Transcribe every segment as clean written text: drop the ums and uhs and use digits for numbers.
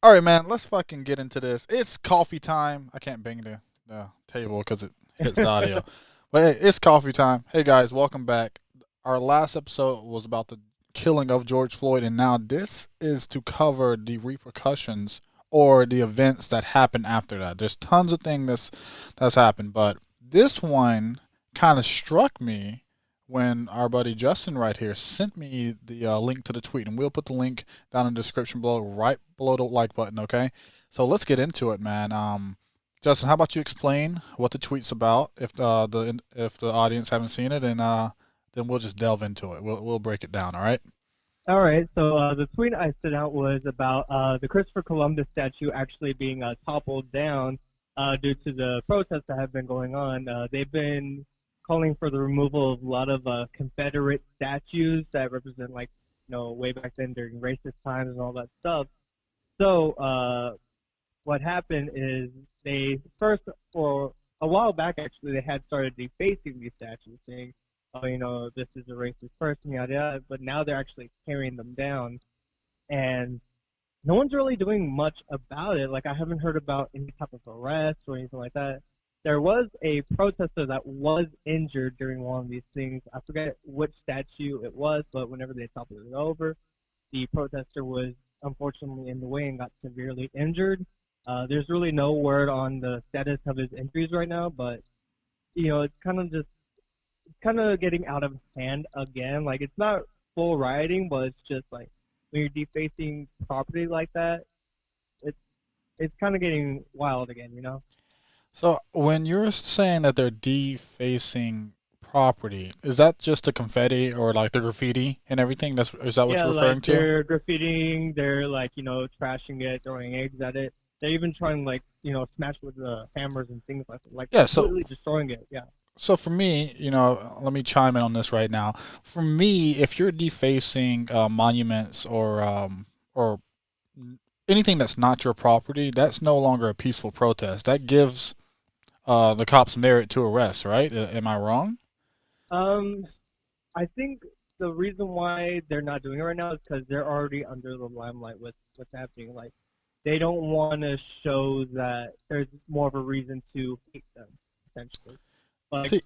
All right, man. Let's fucking get into this. It's coffee time. I can't bang the table because it hits the audio. But hey, it's coffee time. Hey guys, welcome back. Our last episode was about the killing of George Floyd, and now this is to cover the repercussions or the events that happened after that. There's tons of things that's happened, but this one kind of struck me when our buddy Justin right here sent me the link to the tweet, and we'll put the link down in the description below, right below the like button. Okay, so let's get into it, man. Justin, how about you explain what the tweet's about if the audience haven't seen it, and then we'll just delve into it. We'll break it down. All right. All right, so the tweet I sent out was about the Christopher Columbus statue actually being toppled down due to the protests that have been going on. They've been calling for the removal of a lot of Confederate statues that represent, like, way back then during racist times and all that stuff. So what happened is they first, for a while back, actually, they had started defacing these statues, saying, oh, this is a racist person, yada yada. But now they're actually tearing them down, and no one's really doing much about it. Like, I haven't heard about any type of arrest or anything like that. There was a protester that was injured during one of these things. I forget which statue it was, but whenever they toppled it over, the protester was unfortunately in the way and got severely injured. There's really no word on the status of his injuries right now, but it's kind of getting out of hand again. Like, it's not full rioting, but it's just like when you're defacing property like that, it's it's kind of getting wild again. So when you're saying that they're defacing property, is that just the confetti or like the graffiti and everything? Is that what Yeah, you're like referring to? they're graffitiing, they're like trashing it, throwing eggs at it. They're even trying, like, smash with hammers and things like Yeah. So completely destroying it. Yeah. So for me, let me chime in on this right now. For me, if you're defacing monuments or anything that's not your property, that's no longer a peaceful protest. That gives the cops merit to arrest, right? Am I wrong? Um, I think the reason why they're not doing it right now is because they're already under the limelight with what's happening. Like, they don't want to show that there's more of a reason to hate them, essentially. Like, See,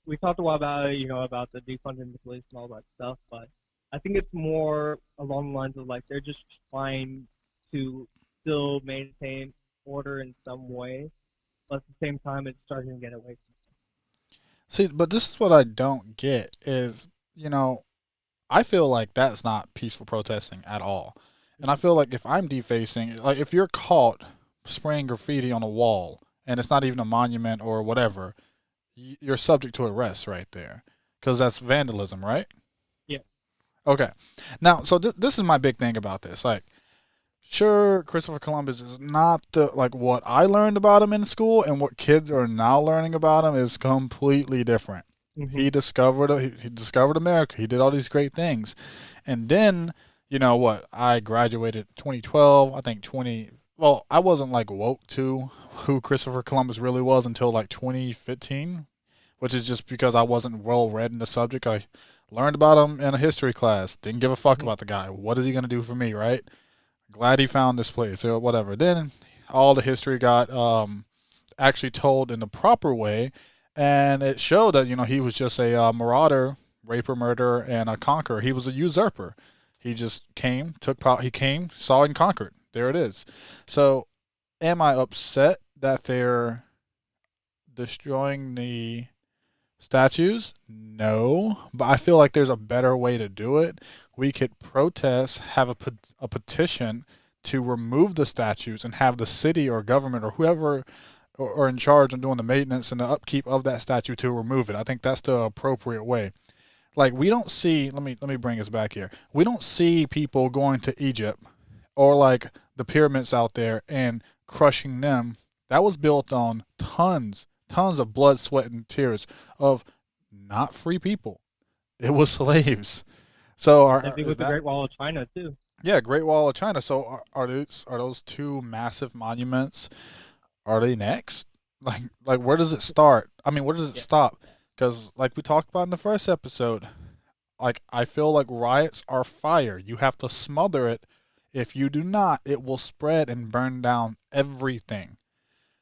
we talked a while about about the defunding the police and all that stuff, but I think it's more along the lines of, like, they're just trying to still maintain order in some way, but at the same time, it's starting to get away from. but this is what I don't get is, you know, I feel like that's not peaceful protesting at all. And I Mhm. feel like if I'm defacing, like if you're caught spraying graffiti on a wall and it's not even a monument or whatever, you're subject to arrest right there because that's vandalism, right? Yeah. Okay. Now, so this is my big thing about this. Like, sure, Christopher Columbus is not the like what I learned about him in school, and what kids are now learning about him is completely different. Hmm. He discovered America. He did all these great things, and then what? I graduated 2012. I think 20. Well, I wasn't like woke to who Christopher Columbus really was until like 2015, which is just because I wasn't well read in the subject. I learned about him in a history class. Didn't give a fuck Hmm. about the guy. What is he gonna do for me, right? Glad he found this place or whatever. Then all the history got actually told in the proper way, and it showed that he was just a marauder, raper, murderer, and a conqueror. He was a usurper. He just came, took power. He came, saw, and conquered. There it is. So, am I upset that they're destroying the statues? No, but I feel like there's a better way to do it. We could protest, have a petition to remove the statues and have the city or government or whoever or in charge of doing the maintenance and the upkeep of that statue to remove it. I think that's the appropriate way. Like we don't see, let me bring us back here. We don't see people going to Egypt or like the pyramids out there and crushing them. That was built on tons of blood, sweat, and tears of not free people. It was slaves. So Same thing is with the that Great Wall of China too. yeah, Great Wall of China. So are those two massive monuments? Are they next? Like where does it start? I mean, where does it Yeah. stop? Because like we talked about in the first episode, like I feel like riots are fire. You have to smother it If you do not, it will spread and burn down everything.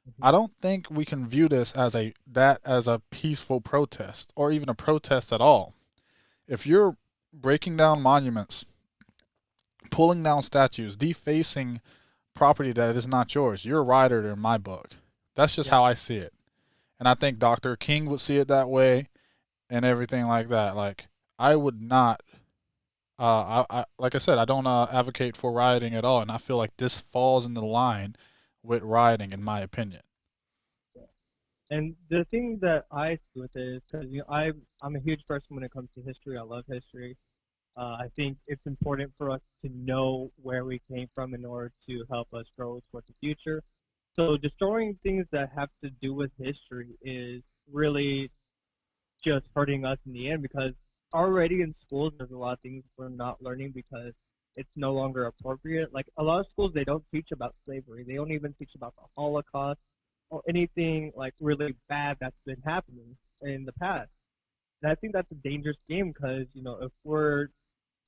Mhm. I don't think we can view this as a peaceful protest or even a protest at all. If you're breaking down monuments, pulling down statues, defacing property that is not yours, you're a rioter in my book. That's just Yeah. how I see it. And I think Dr. King would see it that way and everything like that. Like I would not I like I said, I don't advocate for rioting at all, and I feel like this falls in the line with rioting, in my opinion. And the thing that I see with it is because I'm a huge person when it comes to history. I love history. I think it's important for us to know where we came from in order to help us grow towards the future. So destroying things that have to do with history is really just hurting us in the end because already in schools there's a lot of things we're not learning because it's no longer appropriate. Like a lot of schools they don't teach about slavery. They don't even teach about the Holocaust or anything like really bad that's been happening in the past. And I think that's a dangerous game because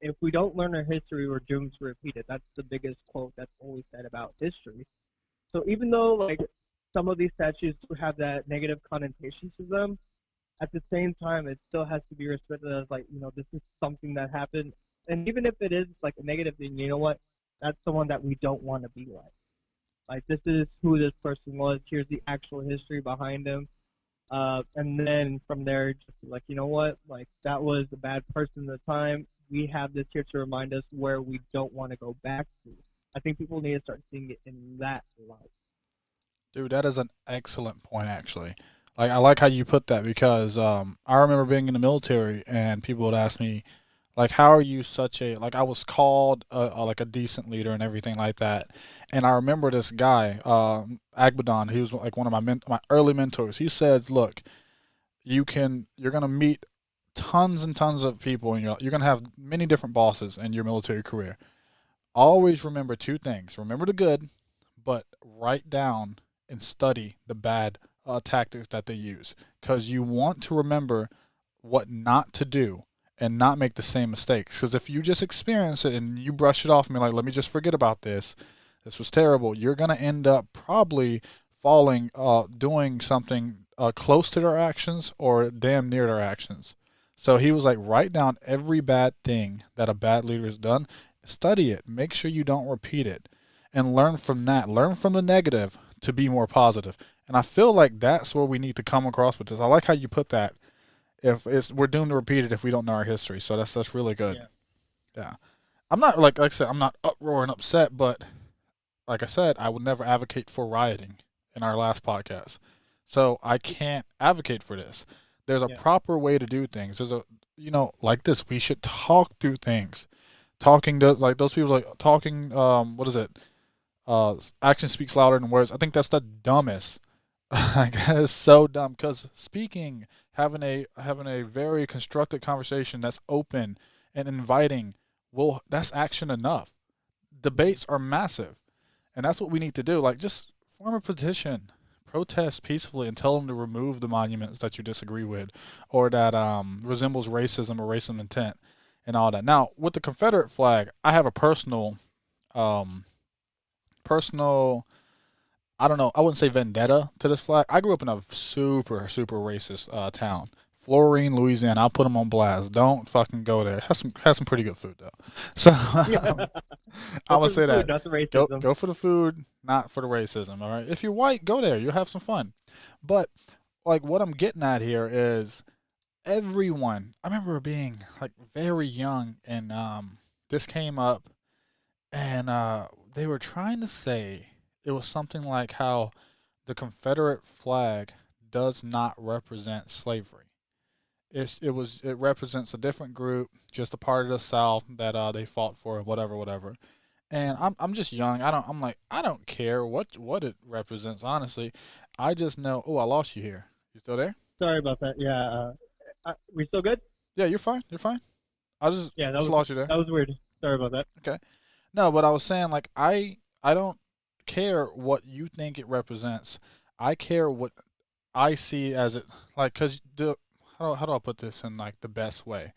if we don't learn our history, we're doomed to repeat it. That's the biggest quote that's always said about history. So even though like some of these statues do have that negative connotation to them, at the same time, it still has to be respected as like this is something that happened, and even if it is like a negative thing, you know what? That's someone that we don't want to be like. Like this is who this person was. Here's the actual history behind him. And then from there, just like what, like that was a bad person at the time. We have this here to remind us where we don't want to go back to. I think people need to start seeing it in that light. Dude, that is an excellent point, actually. Like I like how you put that because I remember being in the military and people would ask me, like, how are you such a like? I was called like a decent leader and everything like that. And I remember this guy, Agbadon. He was like one of my early mentors. He says, "Look, you're gonna meet tons and tons of people, and you're gonna have many different bosses in your military career. Always remember two things: remember the good, but write down and study the bad tactics that they use, because you want to remember what not to do and not make the same mistakes. Because if you just experience it and you brush it off and be like, let me just forget about this, this was terrible, you're going to end up probably falling, doing something close to their actions or damn near their actions. So he was like, write down every bad thing that a bad leader has done, study it, make sure you don't repeat it, and learn from that. Learn from the negative to be more positive. And I feel like that's where we need to come across with this. I like how you put that. If it's we're doomed to repeat it if we don't know our history. So that's really good. Yeah, Yeah. I'm not like I said, I'm not uproar and upset, but like I said, I would never advocate for rioting in our last podcast. So I can't advocate for this. There's a yeah, proper way to do things. There's a like this, we should talk through things. Talking to like those people like talking what is it? Action speaks louder than words. I think that's the dumbest. Like that is so dumb because speaking, having a very constructive conversation that's open and inviting, well, that's action enough. mhm, Debates are massive, and that's what we need to do. Like just form a petition, protest peacefully, and tell them to remove the monuments that you disagree with, or that resembles racism or racism intent, and all that. Now with the Confederate flag, I have a um, personal I don't know. I wouldn't say vendetta to this flag. I grew up in a super super racist town, Florine, Louisiana. I'll put them on blast. Don't fucking go there. Has some pretty good food though. So yeah. I'm Go gonna for the say food, that. not the Go racism. go for the food, not for the racism. All right. If you're white, go there. You'll have some fun. But like what I'm getting at here is everyone. I remember being like very young and this came up and they were trying to say it was something like how the Confederate flag does not represent slavery. It represents a different group, just a part of the South that they fought for, whatever, whatever. And I'm just young. I don't care what it represents. Honestly, I just know. Oh, I lost you here. You still there? Sorry about that. Yeah. We still good? Yeah, you're fine. You're fine. I Yeah, just lost you there. that was weird. Sorry about that. Okay. No, but I was saying like I don't care what you think it represents. I care what I see as it like because the how do I put this in like the best way?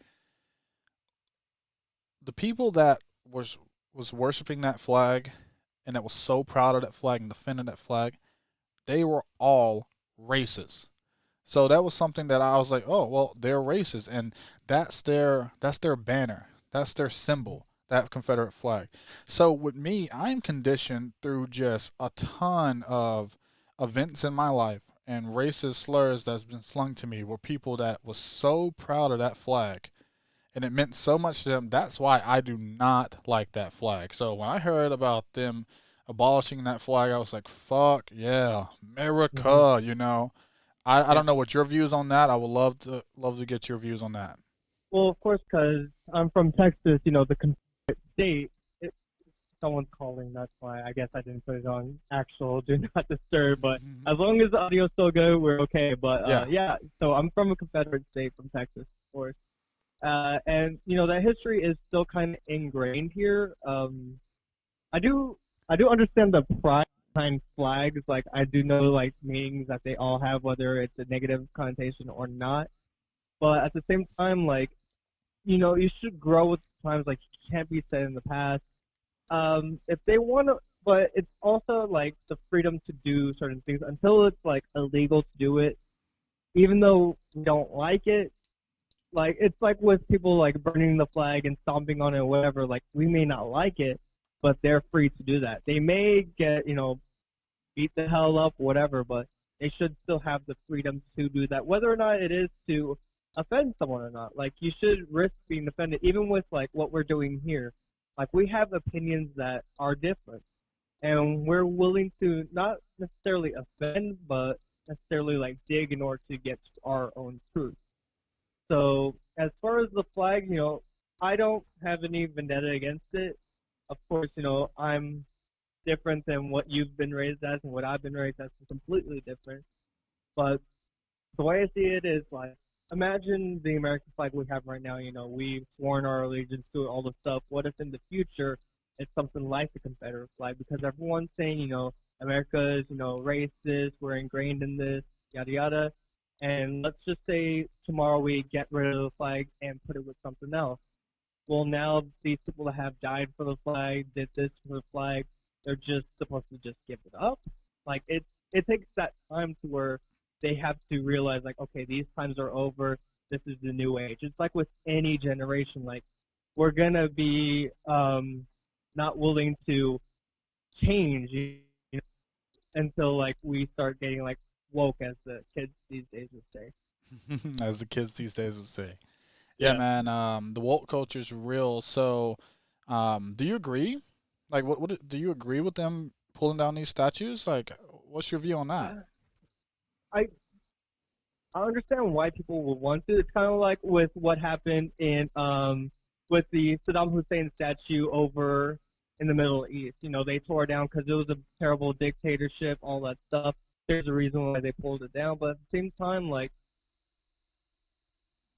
The people that was was worshiping that flag and that was so proud of that flag and defending that flag, they were all racist. So that was something that I was like, oh well, they're racist, and that's their banner, that's their symbol, that Confederate flag. So with me, I'm conditioned through just a ton of events in my life and racist slurs that's been slung to me were people that was so proud of that flag and it meant so much to them. That's why I do not like that flag. So when I heard about them abolishing that flag, I was like, "Fuck yeah, Hmm. America!" I Yeah. don't know what your views on that. I would love to get your views on that. Well, of course, because I'm from Texas, the Confederate state. It, Someone's calling, that's why I guess I didn't put it on actual do not disturb. But as long as the audio's still good, we're okay. But Yeah, yeah, so I'm from a Confederate state, from Texas, of course. And that history is still kind of ingrained here. I do understand the pride behind flags. Like I do know like meanings that they all have, whether it's a negative connotation or not. But at the same time, like you should grow with times. Like you can't be set in the past. If they want to, but it's also like the freedom to do certain things until it's like illegal to do it. Even though we don't like it, like it's like with people like burning the flag and stomping on it or whatever. Like we may not like it, but they're free to do that. They may get beat the hell up, whatever, but they should still have the freedom to do that, whether or not it is to offend someone or not. Like you should risk being offended, even with like what we're doing here. Like we have opinions that are different, and we're willing to not necessarily offend, but necessarily like dig in order to get to our own truth. So as far as the flag, I don't have any vendetta against it. Of course, I'm different than what you've been raised as and what I've been raised as is completely different. But the way I see it is like imagine the American flag we have right now, we've sworn our allegiance to it, all this stuff. What if in the future it's something like the Confederate flag? Because everyone's saying, America is, racist, we're ingrained in this, yada yada. And let's just say tomorrow we get rid of the flag and put it with something else. Well, now these people that have died for the flag, did this for the flag, they're just supposed to just give it up. Like it takes that time to where they have to realize like, okay, these times are over. This is the new age. It's like with any generation, like we're gonna be not willing to change until like we start getting like woke, as the kids these days would say. as the kids these days would say. Yeah, Yeah. man. The woke culture is real. So, do you agree? Like, what do you agree with them pulling down these statues? Like, what's your view on that? I I I understand why people would want to. It's kind of like with what happened in with the Saddam Hussein statue over in the Middle East. They tore it down because it was a terrible dictatorship, all that stuff. There's a reason why they pulled it down, but at the same time, like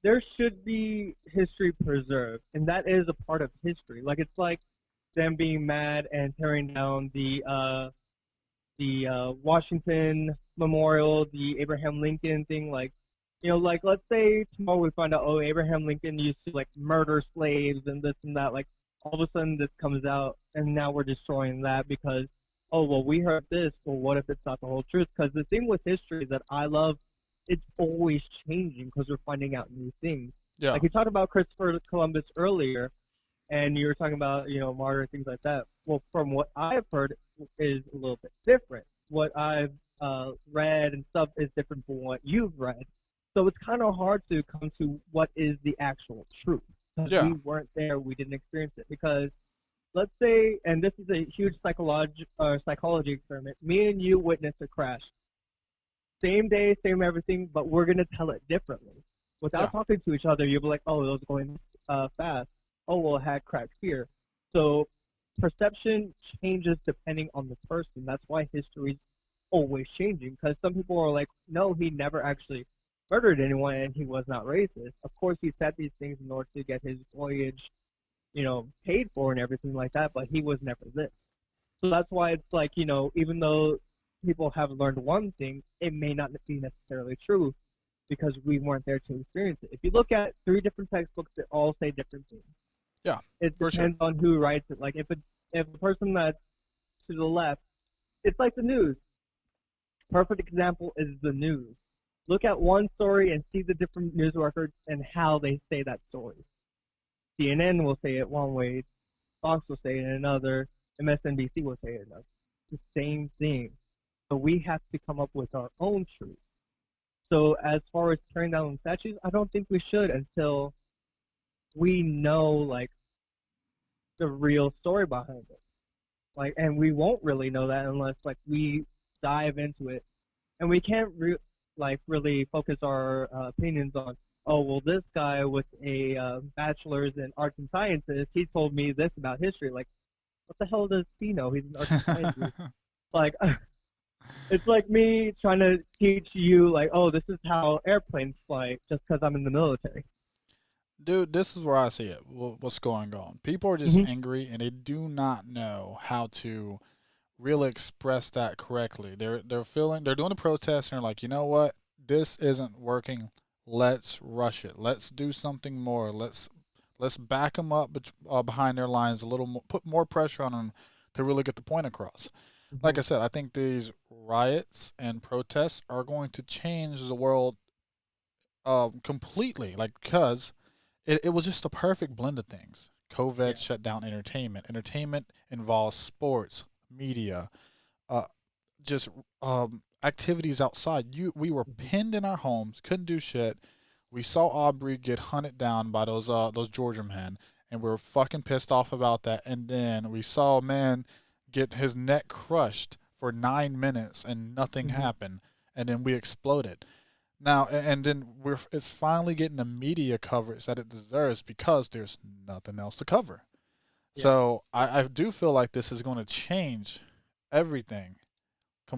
there should be history preserved, and that is a part of history. Like it's like them being mad and tearing down the Washington Memorial, the Abraham Lincoln thing. Like, like let's say tomorrow we find out, oh, Abraham Lincoln used to like murder slaves and this and that. Like, all of a sudden this comes out, and now we're destroying that because, oh, well, we heard this. Well, what if it's not the whole truth? Because the thing with history that I love, it's always changing because we're finding out new things. Yeah, Like you talked about Christopher Columbus earlier, and you were talking about martyr and things like that. Well, from what I've heard is a little bit different. What I've read and stuff is different from what you've read. So it's kind of hard to come to what is the actual truth because we yeah, weren't there, we didn't experience it. Because let's say, and this is a huge psychology experiment. Me and you witness a crash, same day, same everything, but we're gonna tell it differently. Without yeah, talking to each other, you'll be like, "Oh, it was going fast. Oh, well, it had cracks here." So perception changes depending on the person. That's why history's always changing. Because some people are like, "No, he never actually murdered anyone, and he was not racist. Of course, he said these things in order to get his voyage, paid for and everything like that. But he was never this." So that's why it's like, even though people have learned one thing, it may not be necessarily true because we weren't there to experience it. If you look at three different textbooks, they all say different things. Yeah, It for sure. depends on who writes it. Like if a person that's to the left, it's like the news. Perfect example is the news. Look at one story and see the different news records and how they say that story. CNN will say it one way, Fox will say it another, MSNBC will say it another. It's the same thing. So we have to come up with our own truth. So as far as tearing down statues, I don't think we should until we know like the real story behind it. Like, and we won't really know that unless like we dive into it, and we can't really focus our opinions on. Oh well, this guy with a bachelor's in arts and sciences, he told me this about history. Like, what the hell does he know? He's an arts and sciences. Like, it's like me trying to teach you like, oh, this is how airplanes fly, just because I'm in the military. Dude, this is where I see it. What's going on? People are just Hmm. angry and they do not know how to really express that correctly. They're doing a protest and they're like, you know what? This isn't working. Let's rush it. Let's do something more. Let's back them up behind their lines a little more. Put more pressure on them to really get the point across. Like Hmm. I said, I think these riots and protests are going to change the world completely. Like because it was just a perfect blend of things. COVID Yeah. shut down entertainment. Entertainment involves sports, media, uh, just activities outside. We were Hmm. pinned in our homes, couldn't do shit. We saw Aubrey get hunted down by those Georgia men, and we were fucking pissed off about that. And then we saw a man get his neck crushed for 9 minutes, and nothing Hmm. happened. And then we exploded. Now, and then it's finally getting the media coverage that it deserves because there's nothing else to cover. Yeah. So I do feel like this is going to change everything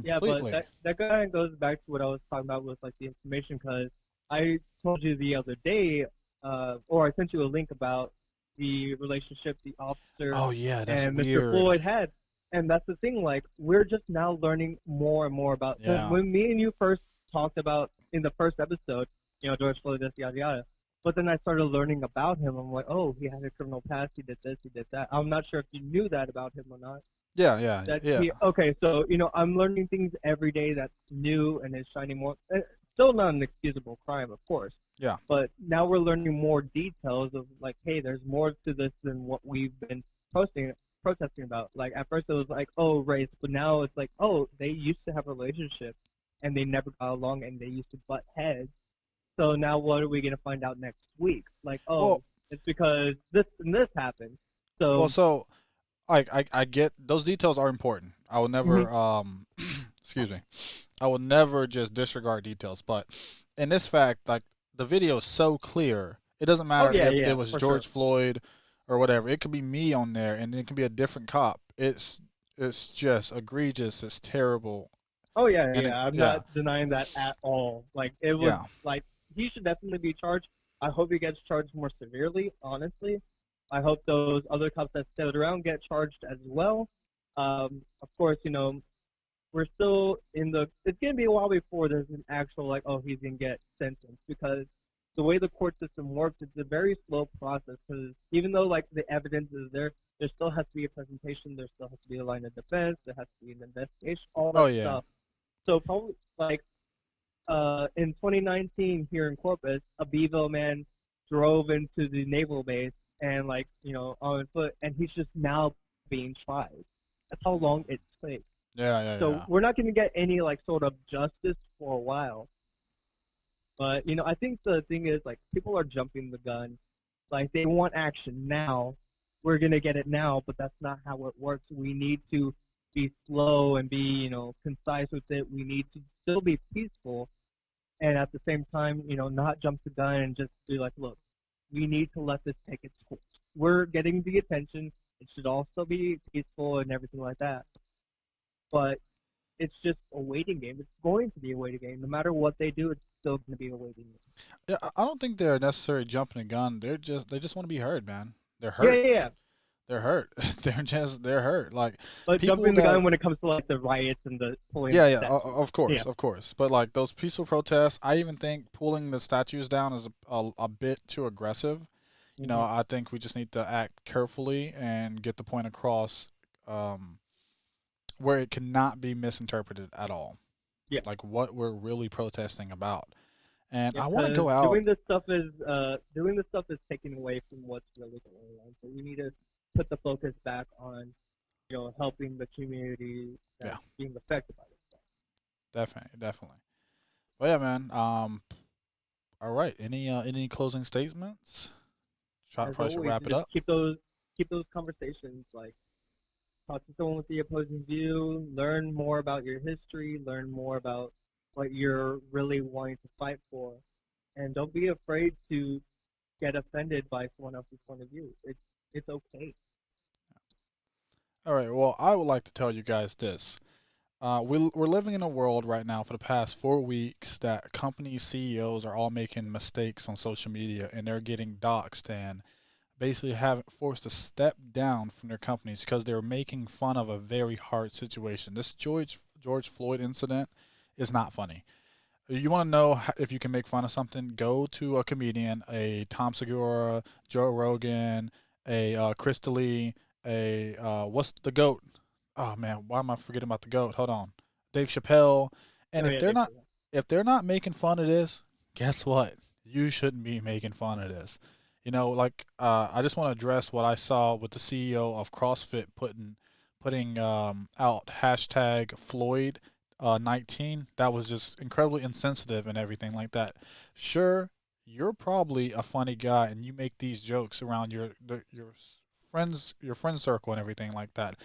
Yeah, but completely. that kind of goes back to what I was talking about with like the information, because I told you the other day, or I sent you a link about the relationship the officer Oh yeah, that's and Mr. weird. Floyd had, and that's the thing. Like we're just now learning more and more about. Because Yeah. when me and you first talked about in the first episode, George Floyd, this yada yada. But then I started learning about him. I'm like, oh, he had a criminal past. He did this. He did that. I'm not sure if you knew that about him or not. Yeah, yeah, That yeah. he okay, so I'm learning things every day that's new and is shining more. Still not an excusable crime, of course, Yeah. but now we're learning more details of like, hey, there's more to this than what we've been posting protesting about. Like at first it was like, oh, race, but now it's like, oh, they used to have a relationship and they never got along and they used to butt heads. So now what are we gonna find out next week? Like, Well, oh, it's because this and this happened. well, So. so I get those details are important. I will Mhm. never excuse me. I will never just disregard details, but in this fact, like the video is so clear, it doesn't Oh matter yeah, if it yeah, was for sure. George Floyd or whatever. It could be me on there, and it could be a different cop. It's just egregious. It's terrible, Oh yeah, and it yeah. I'm yeah not denying that at all. Like it was yeah like he should definitely be charged. I hope he gets charged more severely, honestly. I hope those other cops that stood around get charged as well. Of course, we're still in the. It's gonna be a while before there's an actual like, oh, he's gonna get sentenced, because the way the court system works, it's a very slow process. Because even though like the evidence is there still has to be a presentation, there still has to be a line of defense, there has to be an investigation, all oh that yeah stuff. So probably like in 2019 here in Corpus, a Bevo man drove into the naval base and like on foot, and he's just now being tried. That's how long it takes. yeah yeah So yeah. we're not going to get any like sort of justice for a while. But I think the thing is like people are jumping the gun. Like they want action now. We're gonna get it now, but that's not how it works. We need to be slow and be concise with it. We need to still be peaceful, and at the same time, not jump the gun and just be like, look, we need to let this take its course. We're getting the attention. It should also be peaceful and everything like that. But it's just a waiting game. It's going to be a waiting game. No matter what they do, it's still going to be a waiting game. Yeah, I don't think they're necessarily jumping a gun. They just want to be heard, man. They're Yeah, hurt. yeah, yeah. They're hurt. They're hurt. Like But people jumping the gun that when it comes to like the riots and the pulling yeah, yeah, statues. of Yeah. course, of course. But like those peaceful protests, I even think pulling the statues down is a bit too aggressive. Hmm. I think we just need to act carefully and get the point across, um, where it cannot be misinterpreted at all. Yeah. Like what we're really protesting about. And Yeah, I want to because go out. doing this stuff is taking away from what's really going on. So we need to put the focus back on helping the community Yeah, that's being affected by this stuff. definitely, definitely. Well, yeah, man. All right. Any closing statements? As Probably should always, wrap it just up. keep those conversations, like talk to someone with the opposing view, learn more about your history, learn more about what you're really wanting to fight for, and don't be afraid to get offended by someone else's point of view. It's okay. All right. Well, I would like to tell you guys this. We're living in a world right now for the past 4 weeks that company CEOs are all making mistakes on social media and they're getting doxxed and basically have forced to step down from their companies because they're making fun of a very hard situation. This George Floyd incident is not funny. You want to know if you can make fun of something? Go to a comedian, a Tom Segura, Joe Rogan, a Chris D'Elia, a what's the goat? Oh man, why am I forgetting about the goat? Hold on, Dave Chappelle. And Oh yeah, Dave Chappelle. if they're not making fun of this, guess what? You shouldn't be making fun of this. I just want to address what I saw with the CEO of CrossFit putting out hashtag Floyd 19. That was just incredibly insensitive and everything like that. Sure, you're probably a funny guy and you make these jokes around your friend circle and everything like that.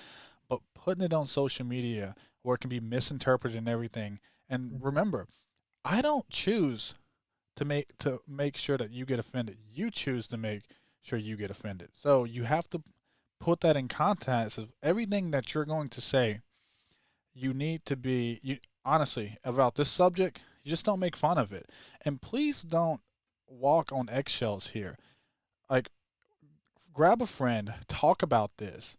But putting it on social media where it can be misinterpreted and everything. And Hmm. remember, I don't choose to make sure that you get offended. You choose to make sure you get offended. So you have to put that in context of everything that you're going to say. You need to be you honestly about this subject. You just don't make fun of it, and please don't walk on eggshells here. Like, grab a friend, talk about this,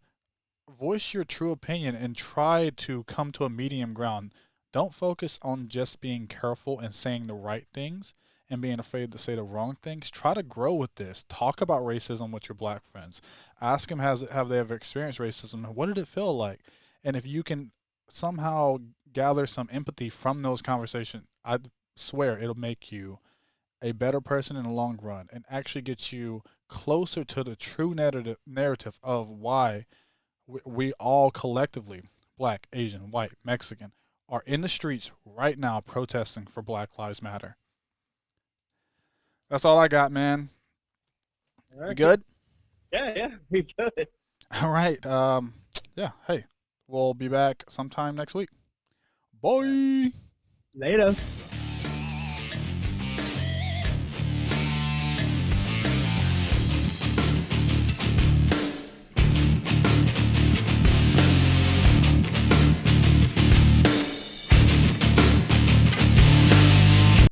voice your true opinion, and try to come to a medium ground. Don't focus on just being careful and saying the right things and being afraid to say the wrong things. Try to grow with this. Talk about racism with your black friends. Ask them have they ever experienced racism and what did it feel like? And if you can somehow gather some empathy from those conversations, I swear it'll make you a better person in the long run and actually get you closer to the true narrative of why we all collectively, black, Asian, white, Mexican, are in the streets right now protesting for Black Lives Matter. That's all I got, man. All We right. good? Yeah, yeah, we good. All right. Yeah. Hey, we'll be back sometime next week. All right. Bye. Later.